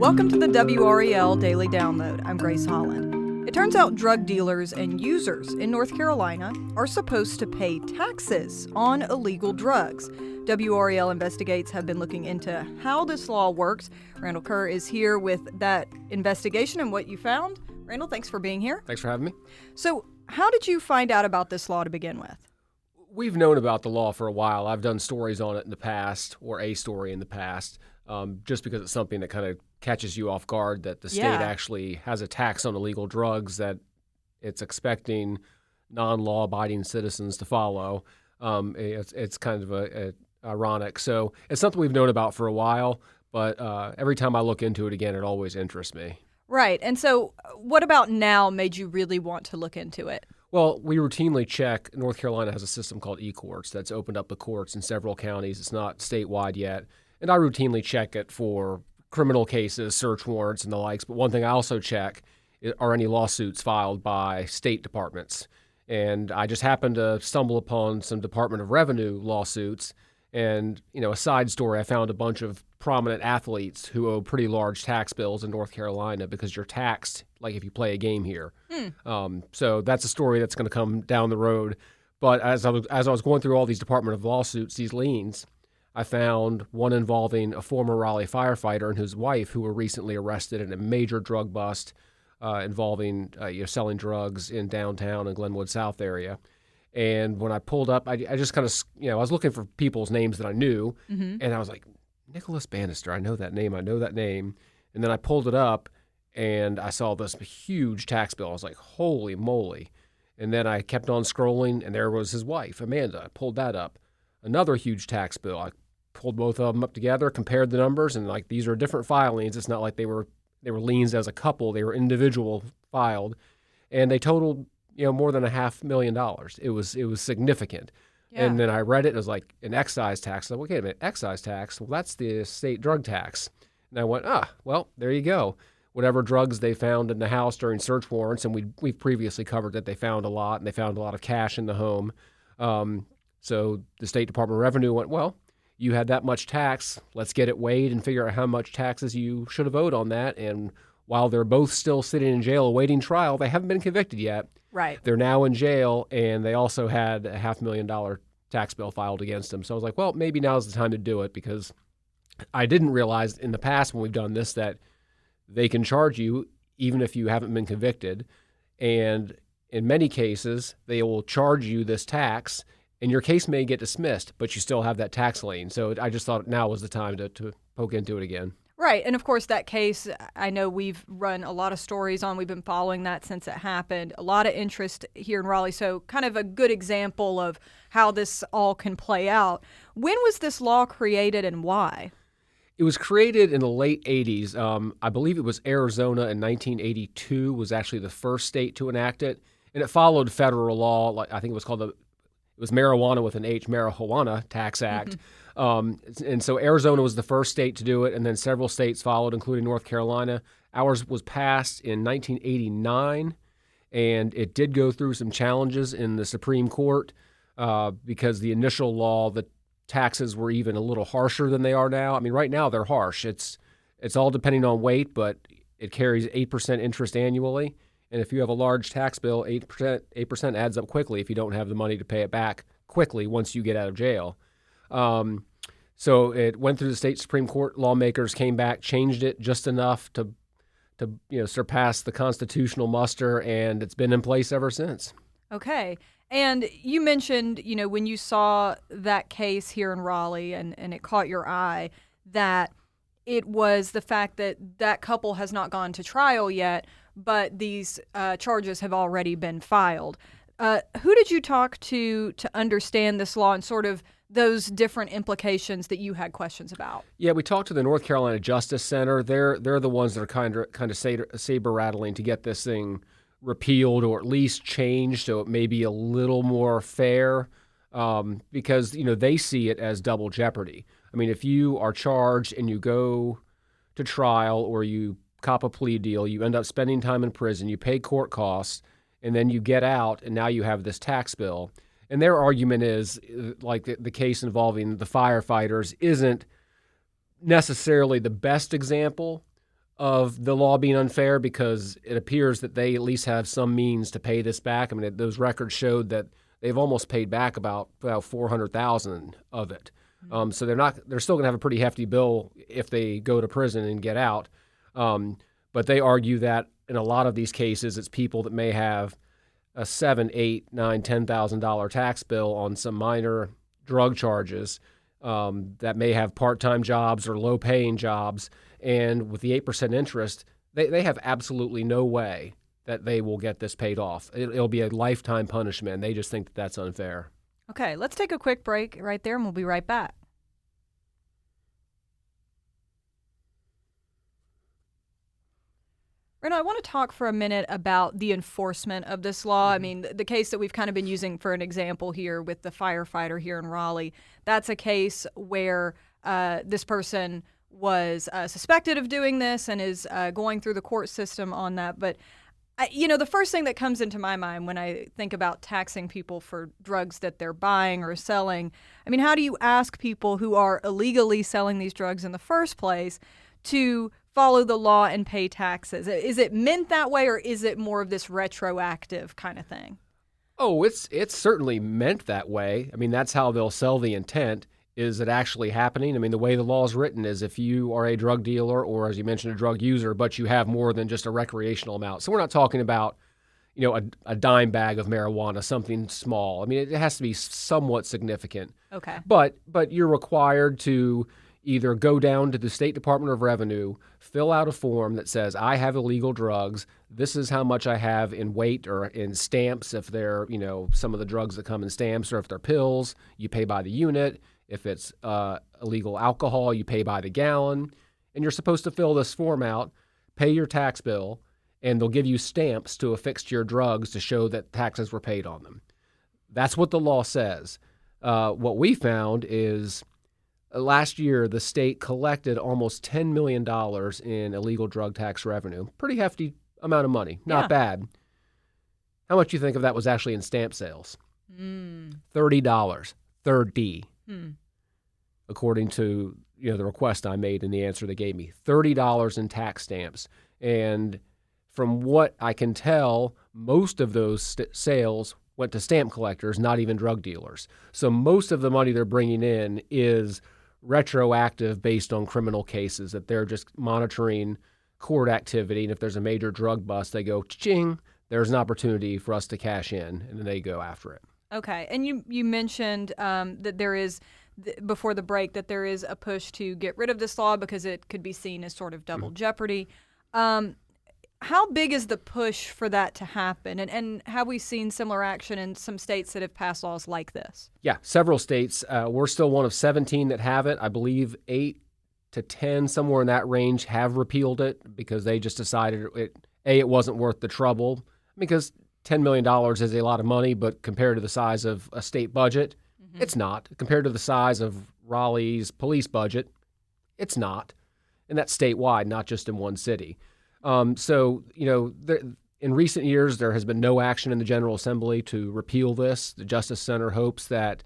Welcome to the WRAL Daily Download. I'm Grace Holland. It turns out drug dealers and users in North Carolina are supposed to pay taxes on illegal drugs. WRAL Investigates have been looking into how this law works. Randall Kerr is here with that investigation and what you found. Randall, thanks for being here. Thanks for having me. So, how did you find out about this law to begin with? We've known about the law for a while. I've done stories on it in the past, or a story in the past, just because it's something that kind of catches you off guard that the state actually has a tax on illegal drugs that it's expecting non-law-abiding citizens to follow. It's kind of ironic. So it's something we've known about for a while, but every time I look into it again, it always interests me. Right. And so what about now made you really want to look into it? Well, we routinely check. North Carolina has a system called e-courts that's opened up the courts in several counties. It's not statewide yet. And I routinely check it for criminal cases, search warrants, and the likes. But one thing I also check are any lawsuits filed by state departments. And I just happened to stumble upon some Department of Revenue lawsuits. And, a side story, I found a bunch of prominent athletes who owe pretty large tax bills in North Carolina because you're taxed like if you play a game here. So that's a story that's going to come down the road. But as I was going through all these Department of lawsuits, these liens, I found one involving a former Raleigh firefighter and his wife who were recently arrested in a major drug bust involving selling drugs in downtown and Glenwood South area. And when I pulled up, I just kind of, I was looking for people's names that I knew, and I was like, Nicholas Bannister, I know that name. And then I pulled it up, and I saw this huge tax bill. I was like, holy moly. And then I kept on scrolling, and there was his wife, Amanda. I pulled that up. Another huge tax bill. I pulled both of them up together, compared the numbers, and these are different filings. It's not like they were liens as a couple. They were individual filed, and they totaled more than $500,000. It was significant. Yeah. And then I read it, and it was like an excise tax. I was like, wait a minute, excise tax? Well, that's the state drug tax. And I went, well, there you go. Whatever drugs they found in the house during search warrants, and we've previously covered that they found a lot, and they found a lot of cash in the home. So the State Department of Revenue went, well, you had that much tax. Let's get it weighed and figure out how much taxes you should have owed on that. And while they're both still sitting in jail awaiting trial, they haven't been convicted yet. Right. They're now in jail, and they also had a $500,000 tax bill filed against them. So I was like, well, maybe now's the time to do it, because I didn't realize in the past when we've done this that they can charge you even if you haven't been convicted. And in many cases, they will charge you this tax, and your case may get dismissed, but you still have that tax lien. So I just thought now was the time to poke into it again. Right. And of course, that case, I know we've run a lot of stories on. We've been following that since it happened. A lot of interest here in Raleigh. So kind of a good example of how this all can play out. When was this law created and why? It was created in the late 80s. I believe it was Arizona in 1982 was actually the first state to enact it. And it followed federal law. I think it was called it was Marijuana with an H, Marijuana Tax Act. And so Arizona was the first state to do it, and then several states followed, including North Carolina. Ours was passed in 1989, and it did go through some challenges in the Supreme Court because the initial law, the taxes were even a little harsher than they are now. I mean, right now they're harsh. It's all depending on weight, but it carries 8% interest annually. And if you have a large tax bill, 8% adds up quickly if you don't have the money to pay it back quickly once you get out of jail. So it went through the state Supreme Court. Lawmakers came back, changed it just enough to surpass the constitutional muster, and it's been in place ever since. Okay. And you mentioned, when you saw that case here in Raleigh and it caught your eye, that it was the fact that that couple has not gone to trial yet, but these charges have already been filed. Who did you talk to understand this law and sort of those different implications that you had questions about? Yeah, we talked to the North Carolina Justice Center. They're the ones that are kind of saber rattling to get this thing repealed or at least changed so it may be a little more fair, because they see it as double jeopardy. I mean, if you are charged and you go to trial or you cop a plea deal, you end up spending time in prison, you pay court costs, and then you get out, and now you have this tax bill. And their argument is, like the case involving the firefighters isn't necessarily the best example of the law being unfair because it appears that they at least have some means to pay this back. I mean, those records showed that they've almost paid back about $400,000 of it. So they're still going to have a pretty hefty bill if they go to prison and get out. But they argue that in a lot of these cases, it's people that may have a $7,000, $8,000, $9,000, $10,000 tax bill on some minor drug charges that may have part-time jobs or low-paying jobs. And with the 8% interest, they have absolutely no way that they will get this paid off. It'll be a lifetime punishment. They just think that that's unfair. Okay, let's take a quick break right there, and we'll be right back. Rena, I want to talk for a minute about the enforcement of this law. I mean, the case that we've kind of been using for an example here with the firefighter here in Raleigh, that's a case where this person was suspected of doing this and is going through the court system on that. But, the first thing that comes into my mind when I think about taxing people for drugs that they're buying or selling, I mean, how do you ask people who are illegally selling these drugs in the first place to follow the law and pay taxes? Is it meant that way, or is it more of this retroactive kind of thing? Oh, it's certainly meant that way. I mean, that's how they'll sell the intent. Is it actually happening? I mean, the way the law is written is if you are a drug dealer or, as you mentioned, a drug user, but you have more than just a recreational amount. So we're not talking about, a dime bag of marijuana, something small. I mean, it has to be somewhat significant. Okay. But you're required to either go down to the State Department of Revenue, fill out a form that says, I have illegal drugs. This is how much I have in weight or in stamps. If they're, some of the drugs that come in stamps, or if they're pills, you pay by the unit. If it's illegal alcohol, you pay by the gallon. And you're supposed to fill this form out, pay your tax bill, and they'll give you stamps to affix to your drugs to show that taxes were paid on them. That's what the law says. What we found is last year, the state collected almost $10 million in illegal drug tax revenue. Pretty hefty amount of money. Not bad. How much do you think of that was actually in stamp sales? $30. 30. According to the request I made and the answer they gave me. $30 in tax stamps. And from what I can tell, most of those sales went to stamp collectors, not even drug dealers. So most of the money they're bringing in is retroactive based on criminal cases, that they're just monitoring court activity. And if there's a major drug bust, they go, ching, there's an opportunity for us to cash in, and then they go after it. Okay. And you mentioned that there is, before the break, that there is a push to get rid of this law because it could be seen as sort of double jeopardy. How big is the push for that to happen? And have we seen similar action in some states that have passed laws like this? Yeah, several states. We're still one of 17 that have it. I believe 8 to 10, somewhere in that range, have repealed it because they just decided it wasn't worth the trouble. Because $10 million is a lot of money, but compared to the size of a state budget, it's not. Compared to the size of Raleigh's police budget, it's not. And that's statewide, not just in one city. In recent years, there has been no action in the General Assembly to repeal this. The Justice Center hopes that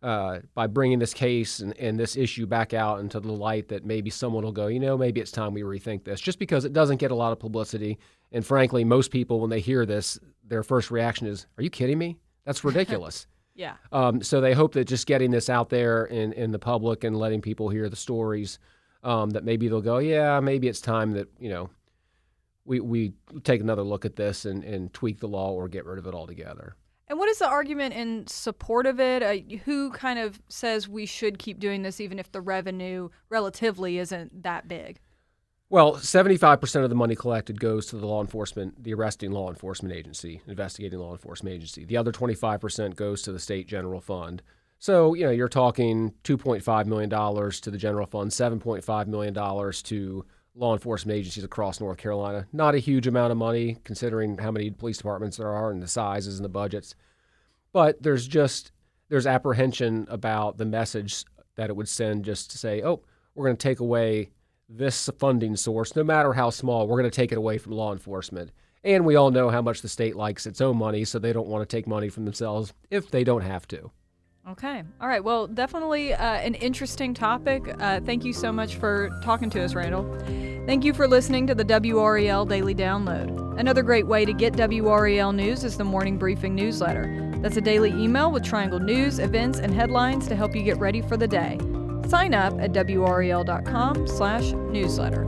by bringing this case and this issue back out into the light, that maybe someone will go, maybe it's time we rethink this, just because it doesn't get a lot of publicity. And frankly, most people, when they hear this, their first reaction is, are you kidding me? That's ridiculous. Yeah. So they hope that just getting this out there in the public and letting people hear the stories, that maybe they'll go, yeah, maybe it's time that, we take another look at this and tweak the law or get rid of it altogether. And what is the argument in support of it? Who kind of says we should keep doing this even if the revenue relatively isn't that big? Well, 75% of the money collected goes to the arresting law enforcement agency, investigating law enforcement agency. The other 25% goes to the state general fund. So, you're talking $2.5 million to the general fund, $7.5 million to law enforcement agencies across North Carolina. Not a huge amount of money considering how many police departments there are and the sizes and the budgets. But there's apprehension about the message that it would send just to say, oh, we're going to take away this funding source, no matter how small, we're going to take it away from law enforcement. And we all know how much the state likes its own money, so they don't want to take money from themselves if they don't have to. Okay. All right. Well, definitely an interesting topic. Thank you so much for talking to us, Randall. Thank you for listening to the WRAL Daily Download. Another great way to get WRAL news is the Morning Briefing newsletter. That's a daily email with Triangle news, events, and headlines to help you get ready for the day. Sign up at WRAL.com/newsletter.